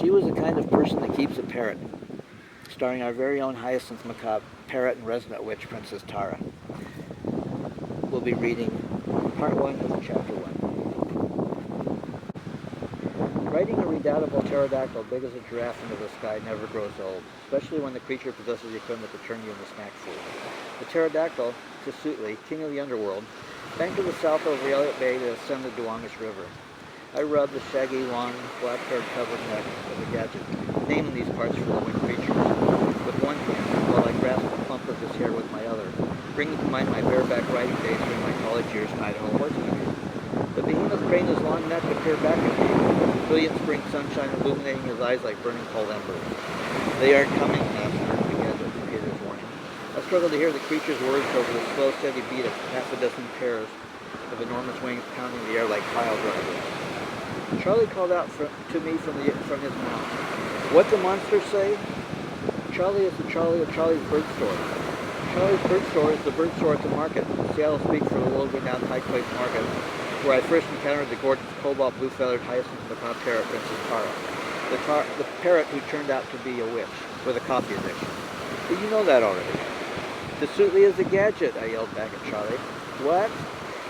She was the kind of person that keeps a parrot, starring our very own Hyacinth Macabre, parrot and resident witch, Princess Tara. We'll be reading part 1 of chapter 1. Writing a redoubtable pterodactyl big as a giraffe into the sky never grows old, especially when the creature possesses the equipment to turn you into snack food. The pterodactyl, Tisutli, king of the underworld, banked to the south over Elliott Bay to ascend the Duwamish River. I rubbed the shaggy, long, black-haired covered neck of the gadget, naming these parts for the winged creatures, with one hand, while I grasped a clump of his hair with my other, bringing to mind my bareback riding days during my college years in Idaho horsemanship. The behemoth craned his long neck to peer back at me, brilliant spring sunshine illuminating his eyes like burning coal embers. "They are coming, Master," the gadget repeated his warning. I struggled to hear the creature's words over the slow, steady beat of half a dozen pairs of enormous wings pounding the air like pile drivers. Charlie called out to me from his mouth. "What the monsters say?" Charlie is the Charlie of Charlie's Bird Store. Charlie's Bird Store is the bird store at the market, Seattle speak for the world-renowned High Place Market, where I first encountered the gorgeous cobalt blue-feathered Hyacinth Macabre parrot, Princess Tara. The parrot who turned out to be a witch with a coffee addiction. Did you know that already? "Tisutli is a gadget," I yelled back at Charlie. "What?"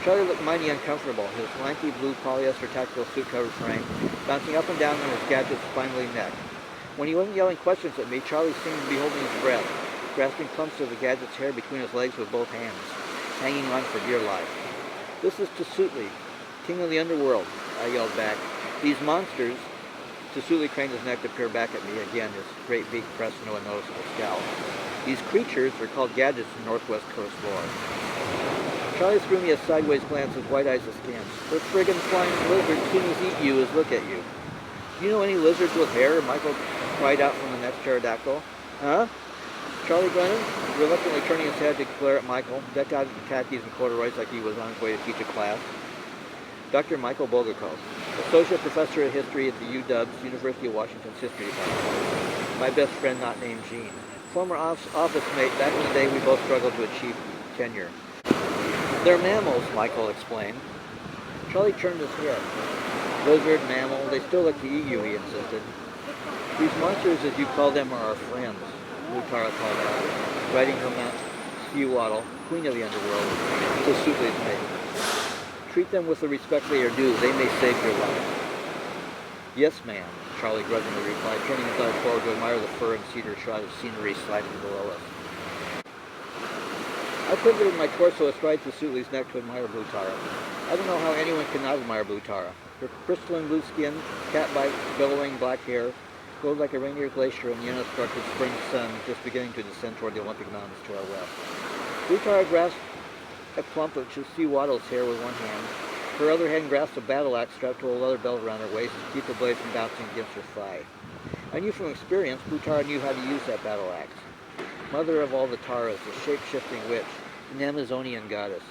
Charlie looked mighty uncomfortable, his lanky blue polyester tactical suit-covered frame bouncing up and down on his gadget's spindly neck. When he wasn't yelling questions at me, Charlie seemed to be holding his breath, grasping clumps of the gadget's hair between his legs with both hands, hanging on for dear life. "This is Tisutli, king of the underworld," I yelled back. "These monsters..." Tisutli craned his neck to peer back at me again, his great beak pressed into a noticeable scowl. "These creatures are called gadgets in Northwest Coast lore." Charlie threw me a sideways glance with white eyes askance. "The friggin' flying lizards soon as eat you as look at you." "Do you know any lizards with hair?" Michael cried out from the next pterodactyl. "Huh?" Charlie grunted, reluctantly turning his head to glare at Michael, decked out in khakis and corduroys like he was on his way to teach a class. Dr. Michael Bulgakov, Associate Professor of History at the UW's University of Washington's History Department. My best friend not named Gene. Former office mate, back in the day we both struggled to achieve tenure. "They're mammals," Michael explained. Charlie turned his head. "Lizard, mammal, they still like to eat you," he insisted. "These monsters, as you call them, are our friends," Tara called out, riding her mount, Seawaddle, queen of the underworld, to Tisutli's mate. "Treat them with the respect they are due. They may save your life." "Yes, ma'am," Charlie grudgingly replied, turning his eyes forward to admire the fir and cedar shot of scenery sliding below us. I pivoted my torso astride Tisutli's neck to admire Blue Tara. I don't know how anyone can not admire Blue Tara. Her crystalline blue skin, cat-bite, billowing black hair, glowed like a Rainier glacier in the uninstructed spring sun just beginning to descend toward the Olympic Mountains to our west. Blue Tara grasped a clump of Seawaddle's hair with one hand. Her other hand grasped a battle axe strapped to a leather belt around her waist to keep the blade from bouncing against her thigh. I knew from experience Blue Tara knew how to use that battle axe. Mother of all the Taras, a shape-shifting witch, an Amazonian goddess.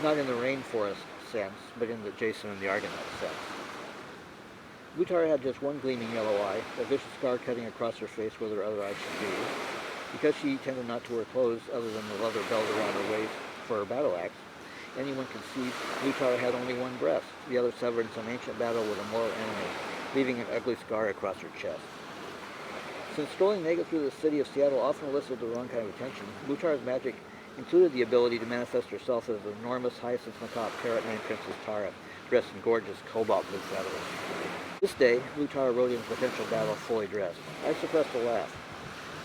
Not in the rainforest sense, but in the Jason and the Argonaut sense. Blue Tara had just one gleaming yellow eye, a vicious scar cutting across her face where her other eye should be. Because she tended not to wear clothes other than the leather belt around her waist for her battle axe, anyone could see Blue Tara had only one breast, the other severed in some ancient battle with a mortal enemy, leaving an ugly scar across her chest. Since strolling naked through the city of Seattle often elicited the wrong kind of attention, Blue Tara's magic included the ability to manifest herself as an enormous Hyacinth Macabre parrot named Princess Tara, dressed in gorgeous cobalt blue feathers. This day, Blue Tara rode into potential battle fully dressed. I suppressed a laugh.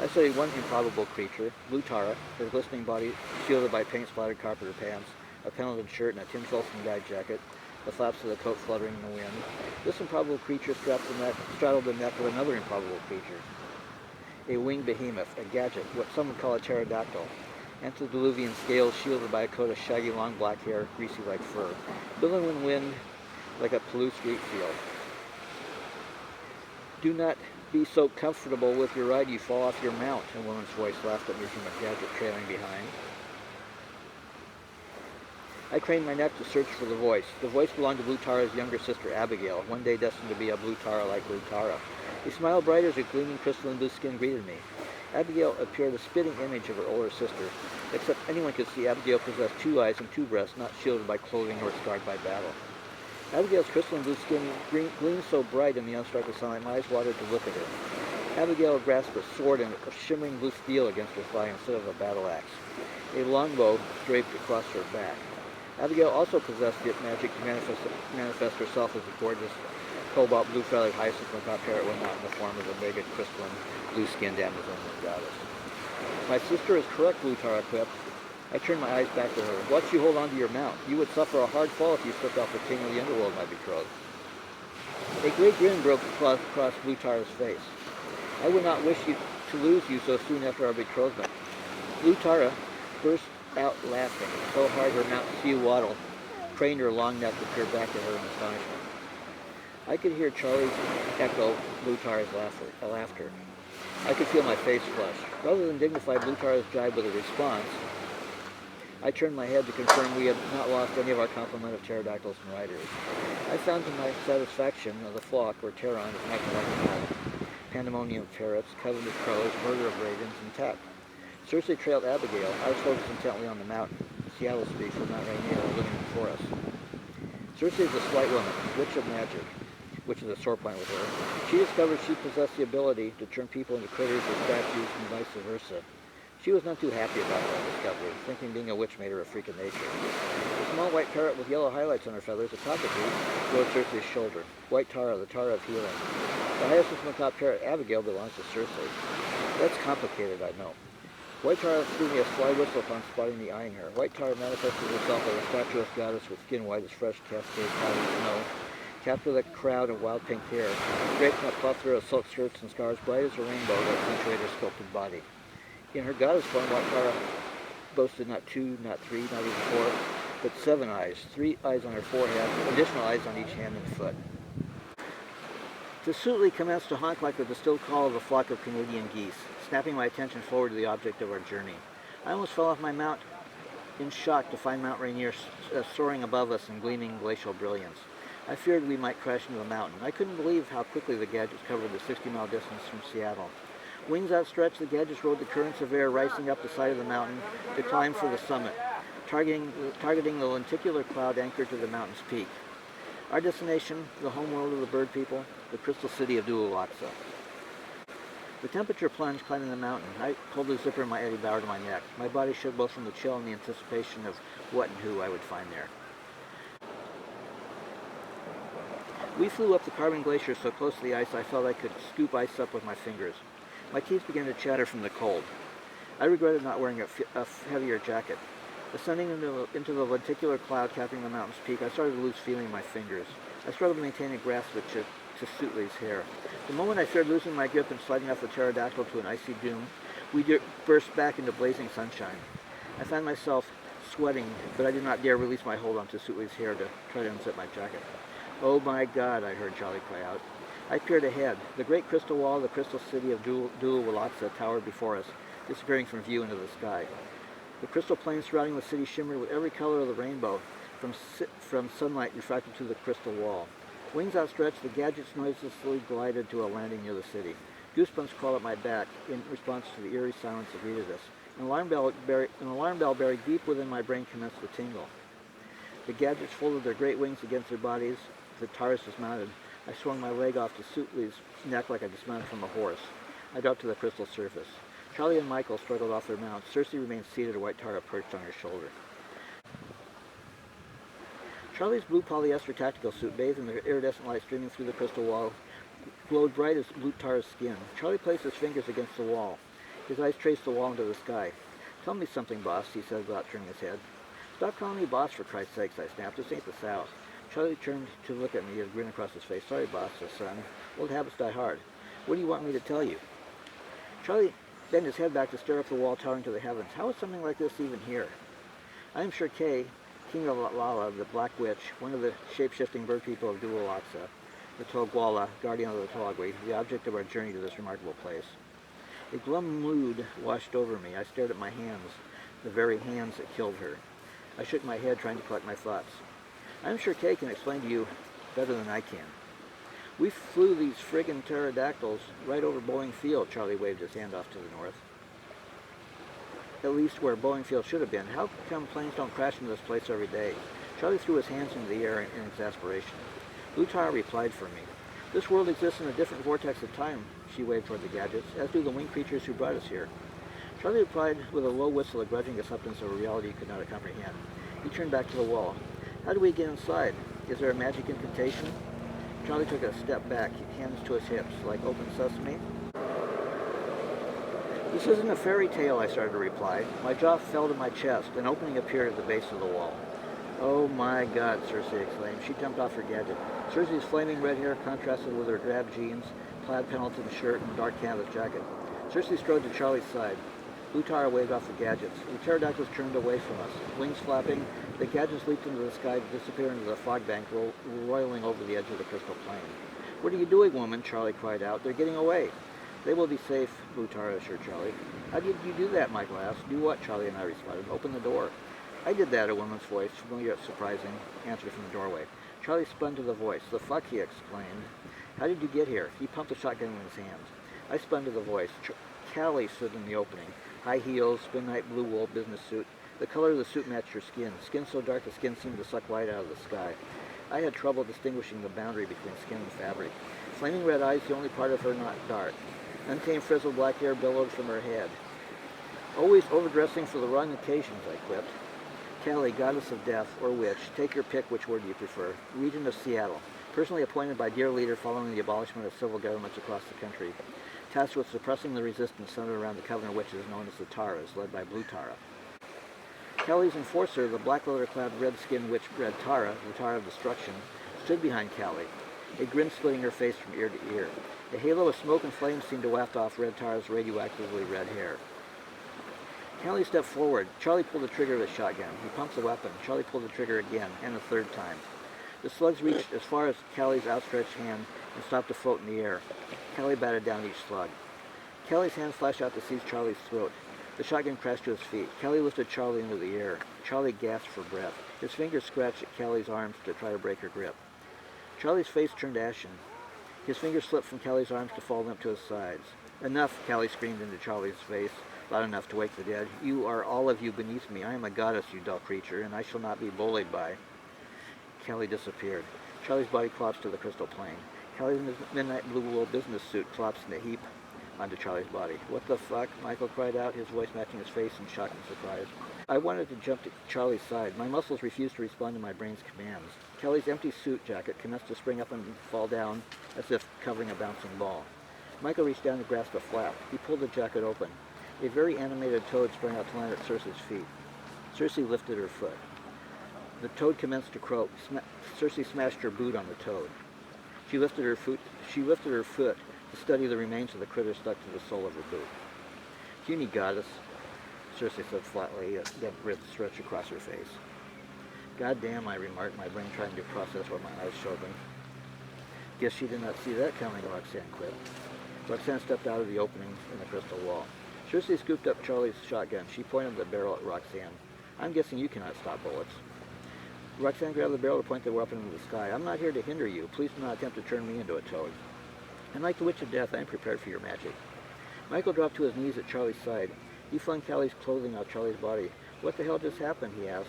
I studied one improbable creature, Blue Tara, her glistening body shielded by paint-splattered carpenter pants, a pendleton shirt and a tin Folsom dyed jacket, the flaps of the coat fluttering in the wind. This improbable creature straddled the neck of another improbable creature. A winged behemoth, a gadget, what some would call a pterodactyl. Antediluvian scales shielded by a coat of shaggy long black hair, greasy like fur, billowing in wind like a Palouse street field. "Do not be so comfortable with your ride you fall off your mount," a woman's voice laughed at me from a gadget trailing behind. I craned my neck to search for the voice. The voice belonged to Blue Tara's younger sister Abigail, one day destined to be a Blue Tara like Blue Tara. A smile bright as her gleaming crystalline blue skin greeted me. Abigail appeared a spitting image of her older sister, except anyone could see Abigail possessed two eyes and two breasts, not shielded by clothing or scarred by battle. Abigail's crystalline blue skin gleamed so bright in the unstructured sunlight, my eyes watered to look at her. Abigail grasped a sword and a shimmering blue steel against her thigh instead of a battle axe. A longbow draped across her back. Abigail also possessed the magic to manifest herself as a gorgeous cobalt blue-feathered hyacinth macaque parrot when not in the form of a mega crystalline blue-skinned Amazon goddess. My sister is correct, Blue Tara quipped. I turned my eyes back to her. Watch you hold on to your mount. You would suffer a hard fall if you slipped off the king of the underworld, my betrothed. A great grin broke across Blue Tara's face. I would not wish to lose you so soon after our betrothment. Blue Tara burst out laughing so hard her mount sea waddle craned her long neck to peer back at her in astonishment. I could hear Charlie echo Blue Tara's laughter. I could feel my face flush. Rather than dignify Blue Tara's jibe with a response, I turned my head to confirm we had not lost any of our complement of pterodactyls and riders. I found to my satisfaction the flock were Pteron of Macedonian, pandemonium of parrots, coven of crows, murder of ravens, and tech. Cersei trailed Abigail. I was focused intently on the mountain. Seattle speaks from Mount Rainier living before us. Cersei is a slight woman, witch of magic, which is a sore point with her. She discovered she possessed the ability to turn people into critters or statues and vice versa. She was not too happy about that discovery, thinking being a witch made her a freak of nature. A small white parrot with yellow highlights on her feathers, a cockatoo, rode Cersei's shoulder. White Tara, the Tara of healing. The hyacinth macaque parrot Abigail belongs to Cersei. That's complicated, I know. White Tara threw me a sly whistle upon spotting me eyeing her. White Tara manifested herself as a statuesque goddess with skin white as fresh cascade powdered snow, capped with a crown of wild pink hair, draped in a plethora of silk skirts and scarves bright as a rainbow that accentuated her sculpted body. In her goddess form, White Tara boasted not 2, not 3, not even 4, but 7 eyes, 3 eyes on her forehead, additional eyes on each hand and foot. The Suitly commenced to honk like the distilled call of a flock of Canadian geese, snapping my attention forward to the object of our journey. I almost fell off my mount in shock to find Mount Rainier soaring above us in gleaming glacial brilliance. I feared we might crash into the mountain. I couldn't believe how quickly the gadgets covered the 60-mile distance from Seattle. Wings outstretched, the gadgets rode the currents of air rising up the side of the mountain to climb for the summit, targeting the lenticular cloud anchored to the mountain's peak. Our destination, the homeworld of the bird people, the crystal city of Kālarātri. The temperature plunged climbing the mountain. I pulled the zipper in my Eddie Bauer to my neck. My body shook both from the chill and the anticipation of what and who I would find there. We flew up the Carbon Glacier so close to the ice I felt I could scoop ice up with my fingers. My teeth began to chatter from the cold. I regretted not wearing a heavier jacket. Ascending into the lenticular cloud capping the mountain's peak, I started to lose feeling in my fingers. I struggled to maintain a grasp to Suitly's hair. The moment I feared losing my grip and sliding off the pterodactyl to an icy doom, we burst back into blazing sunshine. I found myself sweating, but I did not dare release my hold onto Suitly's hair to try to unzip my jacket. Oh my God, I heard Charlie cry out. I peered ahead. The great crystal wall of the crystal city of Kālarātri towered before us, disappearing from view into the sky. The crystal plain surrounding the city shimmered with every color of the rainbow, from sunlight refracted to the crystal wall. Wings outstretched, the gadgets noiselessly glided to a landing near the city. Goosebumps crawled up my back in response to the eerie silence that greeted us. An alarm bell buried deep within my brain commenced to tingle. The gadgets folded their great wings against their bodies. The Taurus dismounted. I swung my leg off to Suitly's neck like I dismounted from a horse. I dropped to the crystal surface. Charlie and Michael struggled off their mounts. Cersei remained seated, a white Tara perched on her shoulder. Charlie's blue polyester tactical suit, bathed in the iridescent light streaming through the crystal wall, glowed bright as Blue Tara's skin. Charlie placed his fingers against the wall. His eyes traced the wall into the sky. Tell me something, boss, he said without turning his head. Stop calling me boss, for Christ's sakes, I snapped. This ain't the South. Charlie turned to look at me, a grin across his face. Sorry, boss, said son. Old habits die hard. What do you want me to tell you? Charlie bent his head back to stare up the wall towering to the heavens. How is something like this even here? I am sure Kay, King of Lala, the Black Witch, one of the shape-shifting bird people of Kālarātri, the Togwala, guardian of the Tolagui, the object of our journey to this remarkable place. A glum mood washed over me. I stared at my hands, the very hands that killed her. I shook my head, trying to collect my thoughts. I'm sure Kay can explain to you better than I can. We flew these friggin' pterodactyls right over Boeing Field, Charlie waved his hand off to the north. At least where Boeing Field should have been. How come planes don't crash into this place every day? Charlie threw his hands into the air in exasperation. Blue Tara replied for me. This world exists in a different vortex of time, she waved toward the gadgets, as do the winged creatures who brought us here. Charlie replied with a low whistle, a grudging acceptance of a reality he could not comprehend. He turned back to the wall. How do we get inside? Is there a magic incantation? Charlie took a step back, hands to his hips, like open sesame. This isn't a fairy tale, I started to reply. My jaw fell to my chest. An opening appeared at the base of the wall. Oh my God, Cersei exclaimed. She jumped off her gadget. Cersei's flaming red hair contrasted with her drab jeans, plaid Pendleton shirt, and dark canvas jacket. Cersei strode to Charlie's side. Blue Tara waved off the gadgets. The pterodactyls turned away from us. Wings flapping, the gadgets leaped into the sky to disappear into the fog bank, roiling over the edge of the crystal plain. What are you doing, woman? Charlie cried out. They're getting away. They will be safe, Blue Tara assured Charlie. How did you do that? Michael asked. Do what? Charlie and I responded. Open the door. I did that, a woman's voice, familiar yet surprising, answered from the doorway. Charlie spun to the voice. The fuck, he exclaimed. How did you get here? He pumped the shotgun in his hands. I spun to the voice. Callie stood in the opening. High heels, midnight blue wool business suit. The color of the suit matched her skin. Skin so dark the skin seemed to suck light out of the sky. I had trouble distinguishing the boundary between skin and fabric. Flaming red eyes, the only part of her not dark. Untamed frizzled black hair billowed from her head. Always overdressing for the wrong occasions, I quipped. Callie, goddess of death, or witch, take your pick, which word do you prefer? Regent of Seattle, personally appointed by dear leader following the abolishment of civil governments across the country. Tasked with suppressing the resistance centered around the coven of witches known as the Taras, led by Blue Tara. Callie's enforcer, the black leather-clad red-skinned witch Red Tara, the Tara of Destruction, stood behind Callie, a grin splitting her face from ear to ear. A halo of smoke and flame seemed to waft off Red Tara's radioactively red hair. Callie stepped forward. Charlie pulled the trigger of his shotgun. He pumped the weapon. Charlie pulled the trigger again, and a third time. The slugs reached as far as Callie's outstretched hand and stopped to float in the air. Callie batted down each slug. Callie's hand flashed out to seize Charlie's throat. The shotgun crashed to his feet. Callie lifted Charlie into the air. Charlie gasped for breath. His fingers scratched at Callie's arms to try to break her grip. Charlie's face turned ashen. His fingers slipped from Callie's arms to fall limp to his sides. Enough, Callie screamed into Charlie's face, loud enough to wake the dead. You are all of you beneath me. I am a goddess, you dull creature, and I shall not be bullied by. Callie disappeared. Charlie's body collapsed to the crystal plane. Callie's midnight blue wool business suit collapsed in a heap onto Charlie's body. What the fuck? Michael cried out, his voice matching his face in shock and surprise. I wanted to jump to Charlie's side. My muscles refused to respond to my brain's commands. Callie's empty suit jacket commenced to spring up and fall down as if covering a bouncing ball. Michael reached down to grasp a flap. He pulled the jacket open. A very animated toad sprang out to land at Cersei's feet. Cersei lifted her foot. The toad commenced to croak. Cersei smashed her boot on the toad. She lifted her foot to study the remains of the critter stuck to the sole of her boot. Puny goddess, Cersei said flatly, then writ stretched across her face. God damn, I remarked, my brain trying to process what my eyes showed me. Guess she did not see that coming, Roxanne quipped. Roxanne stepped out of the opening in the crystal wall. Cersei scooped up Charlie's shotgun. She pointed the barrel at Roxanne. I'm guessing you cannot stop bullets. Roxanne grabbed the barrel to point the weapon into the sky. I'm not here to hinder you. Please do not attempt to turn me into a toad. And like the Witch of Death, I am prepared for your magic. Michael dropped to his knees at Charlie's side. He flung Callie's clothing out Charlie's body. What the hell just happened? He asked,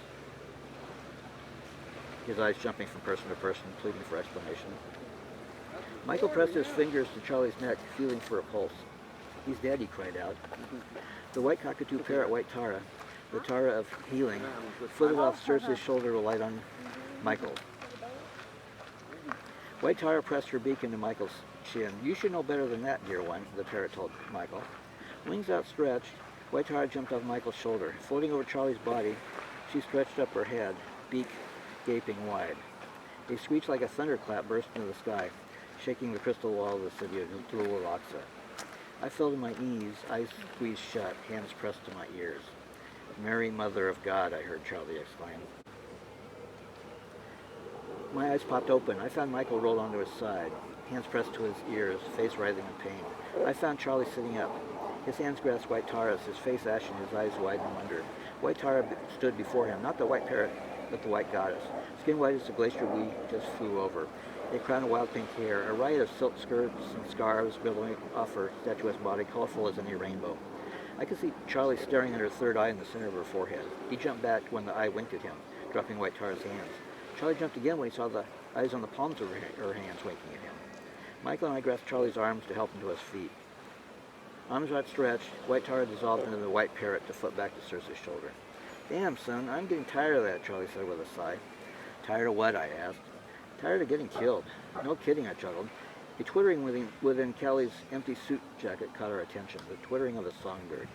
his eyes jumping from person to person, pleading for explanation. Michael pressed his fingers to Charlie's neck, feeling for a pulse. He's dead, he cried out. The white cockatoo parrot, White Tara, the Tara of healing, flitted off Cersei's shoulder to light on Michael. White Tara pressed her beak into Michael's chin. You should know better than that, dear one, the parrot told Michael. Wings outstretched, White Tara jumped off Michael's shoulder. Floating over Charlie's body, she stretched up her head, beak gaping wide. A screech like a thunderclap burst into the sky, shaking the crystal wall of the city of Kālarātri. I fell to my knees, eyes squeezed shut, hands pressed to my ears. Mary, Mother of God, I heard Charlie exclaim. My eyes popped open. I found Michael rolled onto his side, hands pressed to his ears, face writhing in pain. I found Charlie sitting up. His hands grasped White Tara's, his face ashen, his eyes wide in wonder. White Tara stood before him, not the white parrot, but the white goddess. Skin white as the glacier we just flew over. A crown of wild pink hair, a riot of silk skirts and scarves billowing off her statuesque body, colorful as any rainbow. I could see Charlie staring at her third eye in the center of her forehead. He jumped back when the eye winked at him. dropping White Tara's hands. Charlie jumped again when he saw the eyes on the palms of her hands winking at him. Michael and I grasped Charlie's arms to help him to his feet. Arms outstretched, White Tara dissolved into the white parrot to flip back to Circe's shoulder. Damn, son, I'm getting tired of that, Charlie said with a sigh. Tired of what? I asked. Tired of getting killed. No kidding, I chuckled. A twittering within Callie's empty suit jacket caught our attention, the twittering of a songbird.